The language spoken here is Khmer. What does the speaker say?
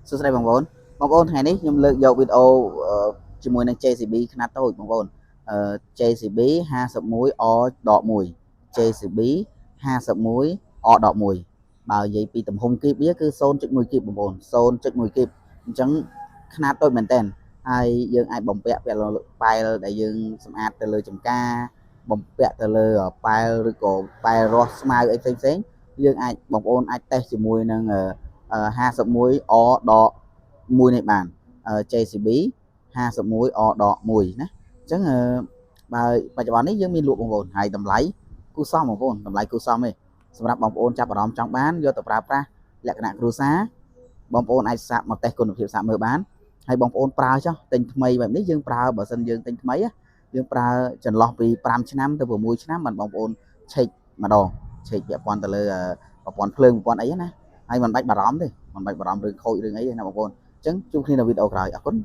សួស្តីបងប្អូនថ្ងៃនេះខ្ញុំលើកយកវីដេអូជាមួយនឹង JCB ខ្នាតតូចបងប្អូនJCB 51 JCB 51 បើនិយាយពីទំហំគីបវាគឺ 0.1 គីបបងប្អូន 0.1 គីបអញ្ចឹងខ្នាតតូចមែនតើហើយយើងអាចបំពាក់ពាក់លើប៉ែលដែលយើងសម្អាតទៅលើចម្ការបំពាក់ទៅលើប៉ែលឬក៏ប៉ែលរស់ស្មៅអីផ្សេងយើងអាចបងប្អូនអាចតេស្តជាមួយនឹង51 អដក1នេះបាន JCB 51 អដក1ណាអញ្ចឹងបើបច្ចុប្បន្ននេះយើងមានលក់បងប្អូនហើយតម្លៃគូសមបងប្អូនតម្លៃគូសមទេសម្រាប់បងប្អូនចាប់អារម្មណ៍ចង់បានយកទៅប្រើប្រាស់លក្ខណៈគ្រួសារបងប្អូនអាចសាកមកតេស្តគុណភាពសាកមើលបានហើយបងប្អូនប្រើចុះទិញថ្មីបែបនេះយើងប្រើបើសិនយើងទិញថ្មីយើងប្រើចន្លោះពី5ឆ្នាំទៅ6ឆ្នាំបានបងប្អូនឆែកម្ដងឆែកពាក់ព័ន្ធទៅលើប្រព័ន្ធភ្លើងប្រព័ន្ធអីណាហើយមិនបាច់បារម្ភទេមិនបាច់បារម្ភរឿងខូចរឿងអីទេណាបងប្អូនអញ្ចឹងជួបគ្នានៅវីដេអូក្រោយអរគុណ